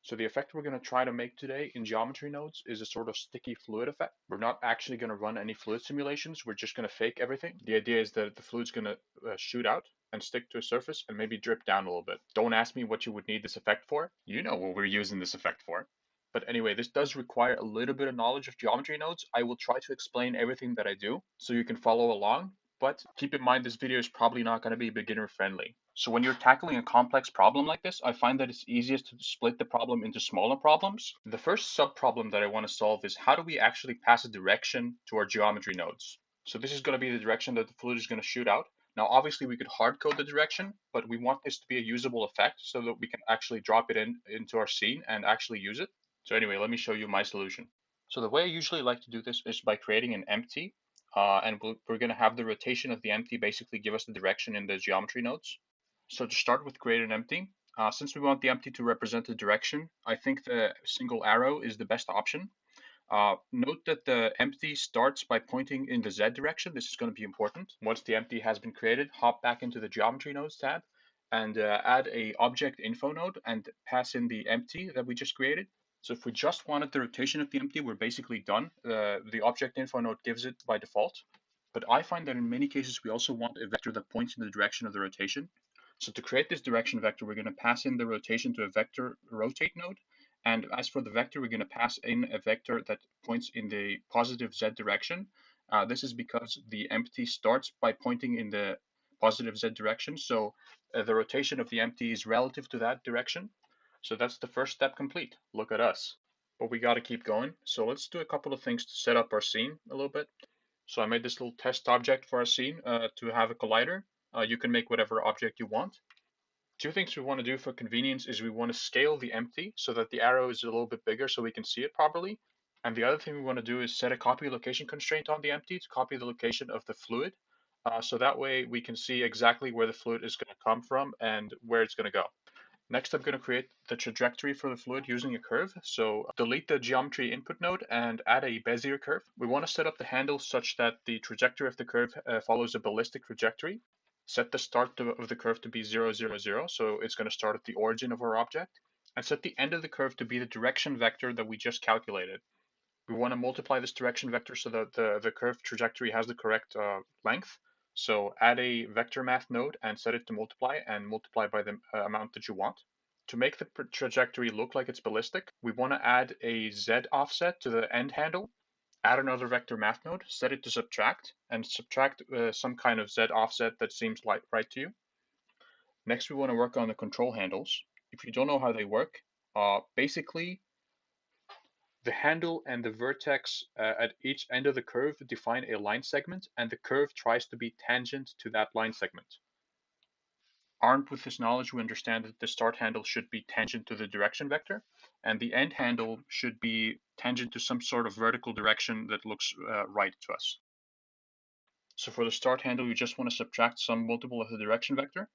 So the effect we're going to try to make today in geometry nodes is a sort of sticky fluid effect. We're not actually going to run any fluid simulations. We're just going to fake everything. The idea is that the fluid's going to shoot out and stick to a surface and maybe drip down a little bit. Don't ask me what you would need this effect for. You know what we're using this effect for. But anyway, this does require a little bit of knowledge of geometry nodes. I will try to explain everything that I do so you can follow along. But keep in mind, this video is probably not going to be beginner friendly. So when you're tackling a complex problem like this, I find that it's easiest to split the problem into smaller problems. The first sub-problem that I want to solve is how do we actually pass a direction to our geometry nodes? So this is going to be the direction that the fluid is going to shoot out. Now, obviously, we could hard code the direction, but we want this to be a usable effect so that we can actually drop it into our scene and actually use it. So anyway, let me show you my solution. So the way I usually like to do this is by creating an empty, and we're going to have the rotation of the empty basically give us the direction in the geometry nodes. So to start with create an empty, since we want the empty to represent the direction, I think the single arrow is the best option. Note that the empty starts by pointing in the Z direction. This is going to be important. Once the empty has been created, hop back into the geometry nodes tab and add a object info node and pass in the empty that we just created. So if we just wanted the rotation of the empty, we're basically done. The object info node gives it by default. But I find that in many cases, we also want a vector that points in the direction of the rotation. So to create this direction vector, we're going to pass in the rotation to a vector rotate node. And as for the vector, we're going to pass in a vector that points in the positive Z direction. This is because the empty starts by pointing in the positive Z direction. So the rotation of the empty is relative to that direction. So that's the first step complete. Look at us. But we got to keep going. So let's do a couple of things to set up our scene a little bit. So I made this little test object for our scene to have a collider. You can make whatever object you want. Two things we want to do for convenience is we want to scale the empty so that the arrow is a little bit bigger so we can see it properly. And the other thing we want to do is set a copy location constraint on the empty to copy the location of the fluid. So that way we can see exactly where the fluid is going to come from and where it's going to go. Next, I'm going to create the trajectory for the fluid using a curve. So delete the geometry input node and add a Bezier curve. We want to set up the handle such that the trajectory of the curve follows a ballistic trajectory. Set the start of the curve to be 0, 0, 0. So it's going to start at the origin of our object. And set the end of the curve to be the direction vector that we just calculated. We want to multiply this direction vector so that the curve trajectory has the correct length. So add a vector math node and set it to multiply and multiply by the amount that you want. To make the trajectory look like it's ballistic, we want to add a Z offset to the end handle. Add another vector math node, set it to subtract, and subtract some kind of Z offset that seems right to you. Next, we want to work on the control handles. If you don't know how they work, basically the handle and the vertex at each end of the curve define a line segment, and the curve tries to be tangent to that line segment. Armed with this knowledge, we understand that the start handle should be tangent to the direction vector, and the end handle should be tangent to some sort of vertical direction that looks right to us. So for the start handle, you just want to subtract some multiple of the direction vector.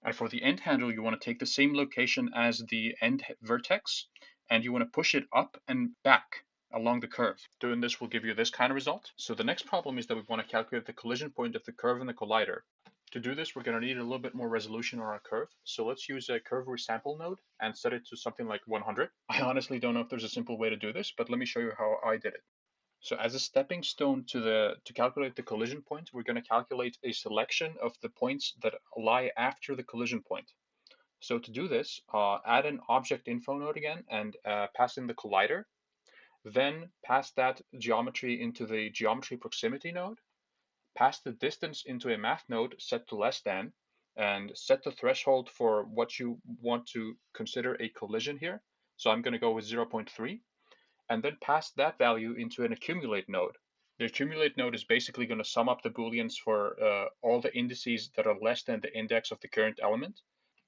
And for the end handle, you want to take the same location as the end vertex, and you want to push it up and back along the curve. Doing this will give you this kind of result. So the next problem is that we want to calculate the collision point of the curve and the collider. To do this, we're going to need a little bit more resolution on our curve. So let's use a curve resample node and set it to something like 100. I honestly don't know if there's a simple way to do this, but let me show you how I did it. So as a stepping stone to calculate the collision point, we're going to calculate a selection of the points that lie after the collision point. So to do this, add an object info node again and pass in the collider. Then pass that geometry into the geometry proximity node. Pass the distance into a math node set to less than, and set the threshold for what you want to consider a collision here. So I'm going to go with 0.3. And then pass that value into an accumulate node. The accumulate node is basically going to sum up the booleans for all the indices that are less than the index of the current element.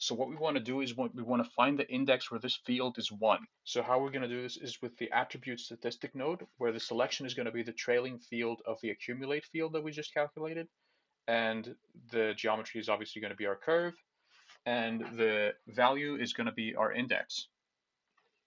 So what we want to do is we want to find the index where this field is 1. So how we're going to do this is with the attribute statistic node, where the selection is going to be the trailing field of the accumulate field that we just calculated. And the geometry is obviously going to be our curve. And the value is going to be our index.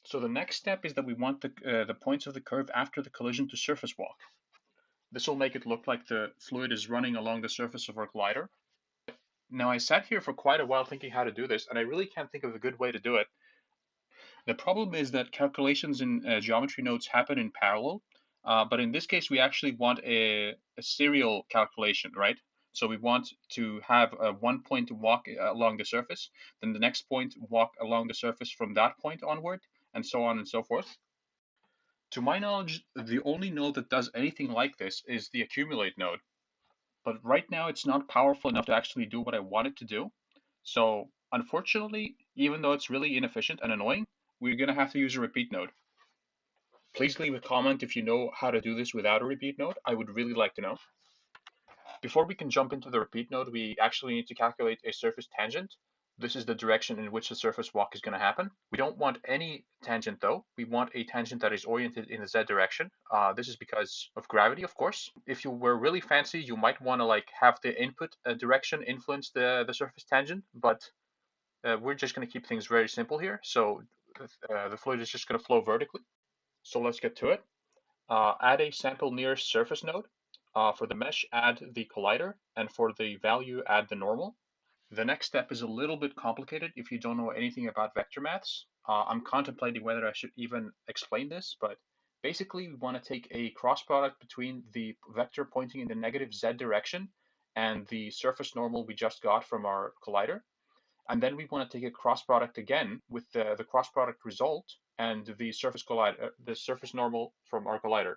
So the next step is that we want the points of the curve after the collision to surface walk. This will make it look like the fluid is running along the surface of our glider. Now I sat here for quite a while thinking how to do this, and I really can't think of a good way to do it. The problem is that calculations in geometry nodes happen in parallel, but in this case, we actually want a serial calculation, right? So we want to have one point walk along the surface, then the next point walk along the surface from that point onward, and so on and so forth. To my knowledge, the only node that does anything like this is the accumulate node. But right now, it's not powerful enough to actually do what I want it to do. So unfortunately, even though it's really inefficient and annoying, we're going to have to use a repeat node. Please leave a comment if you know how to do this without a repeat node. I would really like to know. Before we can jump into the repeat node, we actually need to calculate a surface tangent. This is the direction in which the surface walk is going to happen. We don't want any tangent though. We want a tangent that is oriented in the z direction. This is because of gravity, of course. If you were really fancy, you might want to like have the input direction influence the surface tangent, but we're just going to keep things very simple here. So the fluid is just going to flow vertically. So let's get to it. Add a sample nearest surface node. For the mesh, add the collider, and for the value, add the normal. The next step is a little bit complicated if you don't know anything about vector maths. I'm contemplating whether I should even explain this, but basically we want to take a cross product between the vector pointing in the negative z direction and the surface normal we just got from our collider. And then we want to take a cross product again with the cross product result and the surface collider, the surface normal from our collider.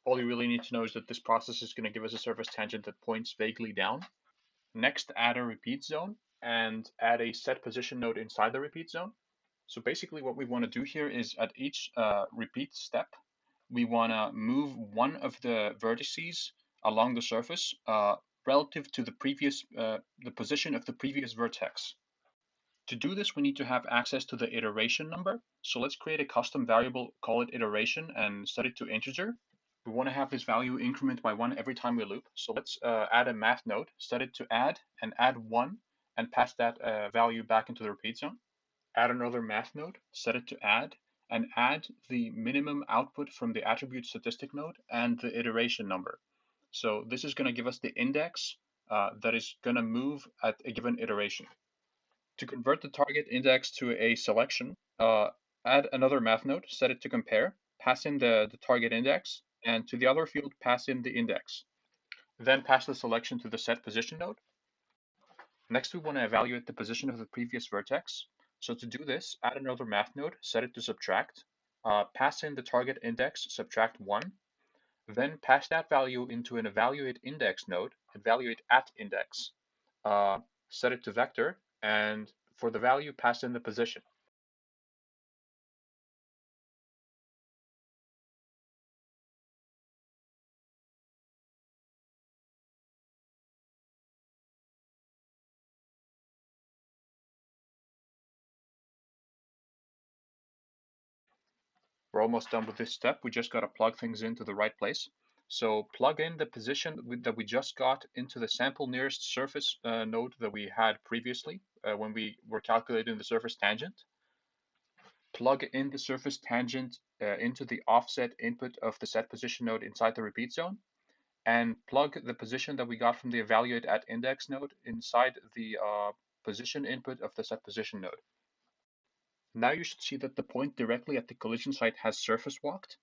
All you really need to know is that this process is going to give us a surface tangent that points vaguely down. Next, add a repeat zone and add a set position node inside the repeat zone. So basically what we want to do here is at each repeat step, we want to move one of the vertices along the surface relative to the position of the previous vertex. To do this, we need to have access to the iteration number. So let's create a custom variable, call it iteration, and set it to integer. We want to have this value increment by 1 every time we loop. So let's add a math node, set it to add, and add 1, and pass that value back into the repeat zone. Add another math node, set it to add, and add the minimum output from the attribute statistic node and the iteration number. So this is going to give us the index that is going to move at a given iteration. To convert the target index to a selection, add another math node, set it to compare, pass in the target index, and to the other field, pass in the index. Then pass the selection to the set position node. Next, we want to evaluate the position of the previous vertex. So to do this, add another math node, set it to subtract, pass in the target index, subtract 1, then pass that value into an evaluate index node, evaluate at index, set it to vector, and for the value, pass in the position. We're almost done with this step. We just got to plug things into the right place. So plug in the position that we just got into the sample nearest surface node that we had previously when we were calculating the surface tangent. Plug in the surface tangent into the offset input of the set position node inside the repeat zone, and plug the position that we got from the evaluate at index node inside the position input of the set position node. Now you should see that the point directly at the collision site has surface walked.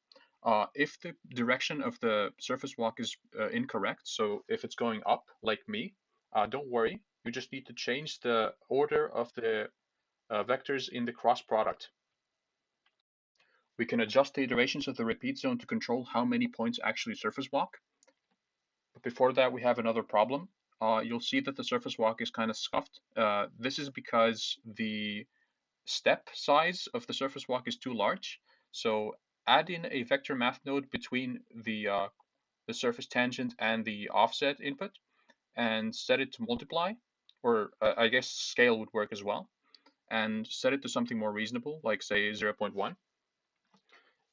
If the direction of the surface walk is incorrect, so if it's going up like me, don't worry. You just need to change the order of the vectors in the cross product. We can adjust the iterations of the repeat zone to control how many points actually surface walk. But before that, we have another problem. You'll see that the surface walk is kind of scuffed. This is because the step size of the surface walk is too large. So add in a vector math node between the surface tangent and the offset input and set it to multiply, or I guess scale would work as well, and set it to something more reasonable, like say 0.1.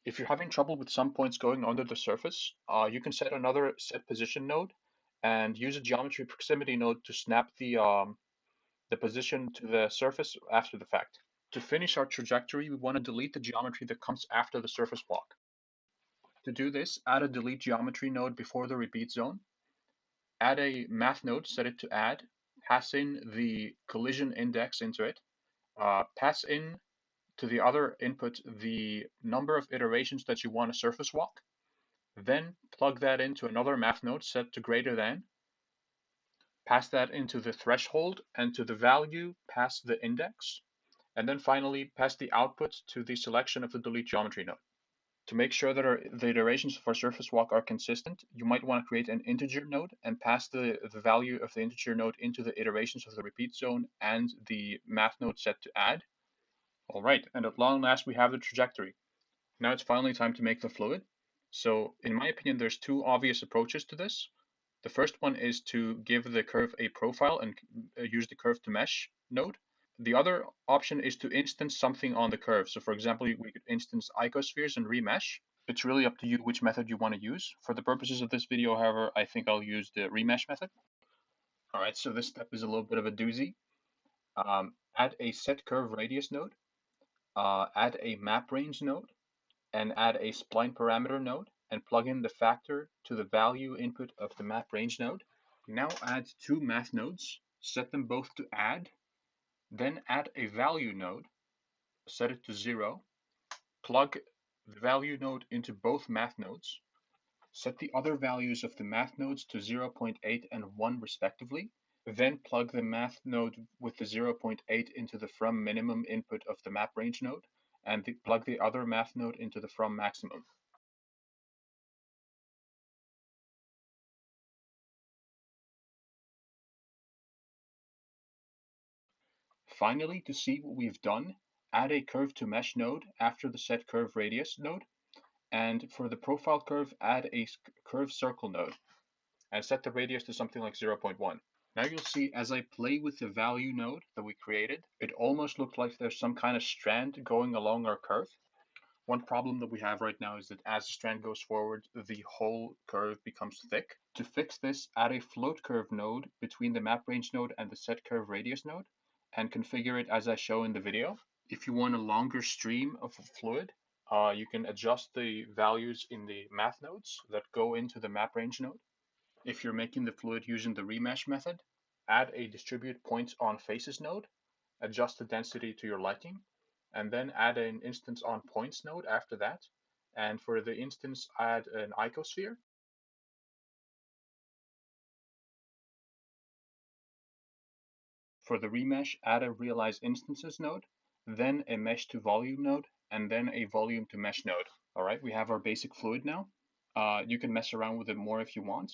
If you're having trouble with some points going under the surface, you can set another set position node and use a geometry proximity node to snap the position to the surface after the fact. To finish our trajectory, we want to delete the geometry that comes after the surface walk. To do this, add a delete geometry node before the repeat zone. Add a math node, set it to add, pass in the collision index into it, pass in to the other input the number of iterations that you want to surface walk, then plug that into another math node set to greater than, pass that into the threshold, and to the value pass the index, and then finally pass the output to the selection of the delete geometry node. To make sure that the iterations for surface walk are consistent, you might want to create an integer node and pass the value of the integer node into the iterations of the repeat zone and the math node set to add. All right, and at long last we have the trajectory. Now it's finally time to make the fluid. So in my opinion, there's two obvious approaches to this. The first one is to give the curve a profile and use the curve to mesh node. The other option is to instance something on the curve. So for example, we could instance icospheres and remesh. It's really up to you which method you want to use. For the purposes of this video, however, I think I'll use the remesh method. All right, so this step is a little bit of a doozy. Add a set curve radius node, add a map range node, and add a spline parameter node, and plug in the factor to the value input of the map range node. Now add two math nodes, set them both to add, then add a value node, set it to 0, plug the value node into both math nodes, set the other values of the math nodes to 0.8 and 1 respectively, then plug the math node with the 0.8 into the from minimum input of the map range node, and plug the other math node into the from maximum. Finally, to see what we've done, add a curve to mesh node after the set curve radius node, and for the profile curve, add a curve circle node, and set the radius to something like 0.1. Now you'll see as I play with the value node that we created, it almost looks like there's some kind of strand going along our curve. One problem that we have right now is that as the strand goes forward, the whole curve becomes thick. To fix this, add a float curve node between the map range node and the set curve radius node, and configure it as I show in the video. If you want a longer stream of fluid, you can adjust the values in the math nodes that go into the map range node. If you're making the fluid using the remesh method, add a distribute points on faces node, adjust the density to your liking, and then add an instance on points node after that. And for the instance, add an icosphere. For the remesh, add a realize instances node, then a mesh to volume node, and then a volume to mesh node. All right, we have our basic fluid now. You can mess around with it more if you want.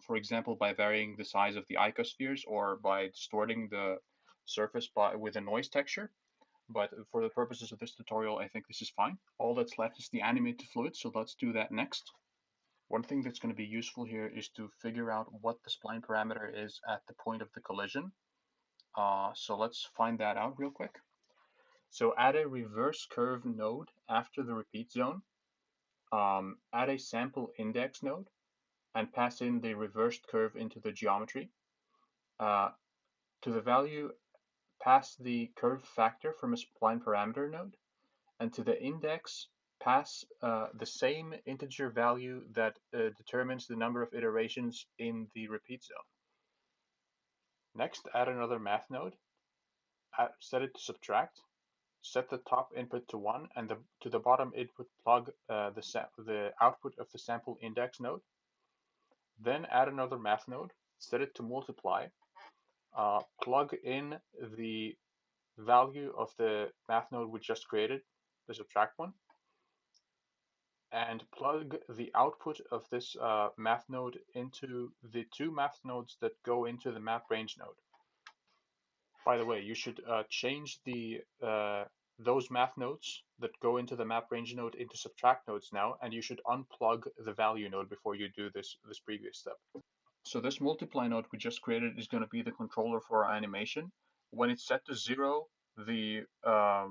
For example, by varying the size of the icospheres or by distorting the surface with a noise texture. But for the purposes of this tutorial, I think this is fine. All that's left is the animate fluid, so let's do that next. One thing that's going to be useful here is to figure out what the spline parameter is at the point of the collision. So let's find that out real quick. So add a reverse curve node after the repeat zone. Add a sample index node and pass in the reversed curve into the geometry. To the value, pass the curve factor from a spline parameter node, and to the index, pass the same integer value that determines the number of iterations in the repeat zone. Next, add another math node, set it to subtract, set the top input to 1, and to the bottom input plug the output of the sample index node. Then add another math node, set it to multiply, plug in the value of the math node we just created, the subtract one, and plug the output of this math node into the two math nodes that go into the map range node. By the way, you should change those math nodes that go into the map range node into subtract nodes now, and you should unplug the value node before you do this previous step. So this multiply node we just created is going to be the controller for our animation. When it's set to 0, the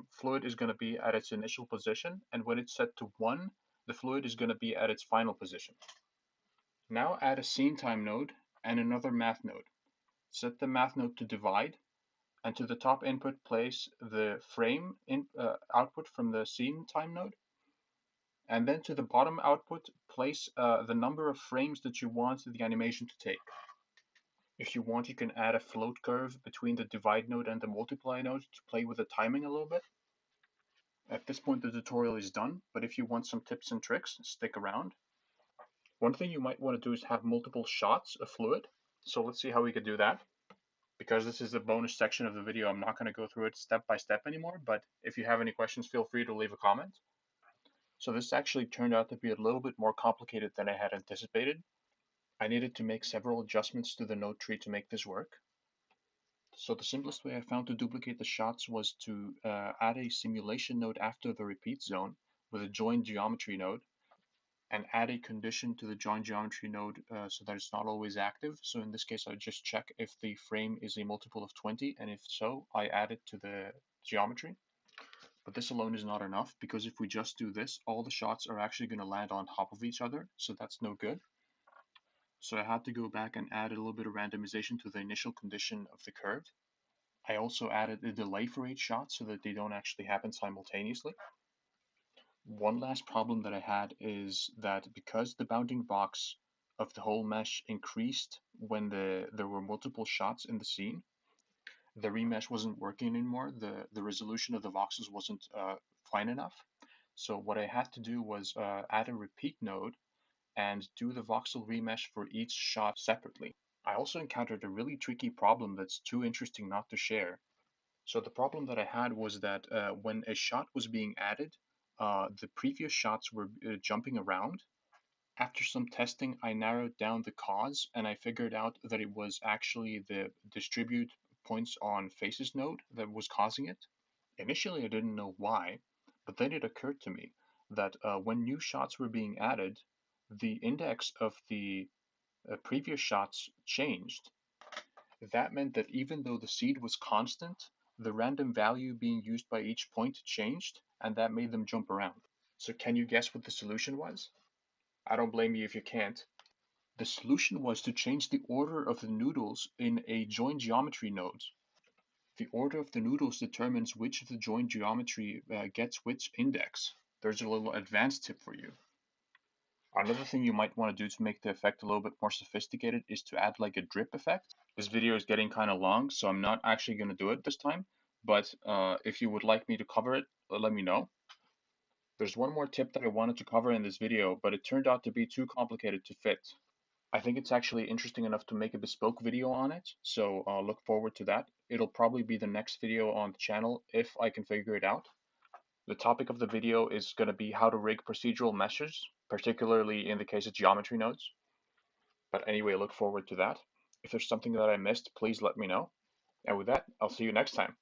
fluid is going to be at its initial position, and when it's set to 1, the fluid is going to be at its final position. Now add a scene time node and another math node. Set the math node to divide, and to the top input place the frame output from the scene time node. And then to the bottom output, place the number of frames that you want the animation to take. If you want, you can add a float curve between the divide node and the multiply node to play with the timing a little bit. At this point, the tutorial is done, but if you want some tips and tricks, stick around. One thing you might want to do is have multiple shots of fluid. So let's see how we could do that. Because this is the bonus section of the video, I'm not going to go through it step by step anymore, but if you have any questions, feel free to leave a comment. So this actually turned out to be a little bit more complicated than I had anticipated. I needed to make several adjustments to the node tree to make this work. So the simplest way I found to duplicate the shots was to add a simulation node after the repeat zone with a join geometry node, and add a condition to the join geometry node so that it's not always active. So in this case, I just check if the frame is a multiple of 20, and if so, I add it to the geometry. But this alone is not enough, because if we just do this, all the shots are actually going to land on top of each other, so that's no good. So I had to go back and add a little bit of randomization to the initial condition of the curve. I also added a delay for each shot so that they don't actually happen simultaneously. One last problem that I had is that because the bounding box of the whole mesh increased when there were multiple shots in the scene, the remesh wasn't working anymore. The resolution of the voxels wasn't fine enough. So what I had to do was add a repeat node and do the voxel remesh for each shot separately. I also encountered a really tricky problem that's too interesting not to share. So the problem that I had was that when a shot was being added, the previous shots were jumping around. After some testing, I narrowed down the cause, and I figured out that it was actually the distribute points on faces node that was causing it. Initially, I didn't know why, but then it occurred to me that when new shots were being added, the index of the previous shots changed. That meant that even though the seed was constant, the random value being used by each point changed, and that made them jump around. So can you guess what the solution was? I don't blame you if you can't. The solution was to change the order of the noodles in a join geometry node. The order of the noodles determines which of the join geometry gets which index. There's a little advanced tip for you. Another thing you might want to do to make the effect a little bit more sophisticated is to add like a drip effect. This video is getting kind of long, so I'm not actually going to do it this time, but if you would like me to cover it, let me know. There's one more tip that I wanted to cover in this video, but it turned out to be too complicated to fit. I think it's actually interesting enough to make a bespoke video on it, so look forward to that. It'll probably be the next video on the channel if I can figure it out. The topic of the video is going to be how to rig procedural meshes, particularly in the case of geometry nodes. But anyway, look forward to that. If there's something that I missed, please let me know. And with that, I'll see you next time.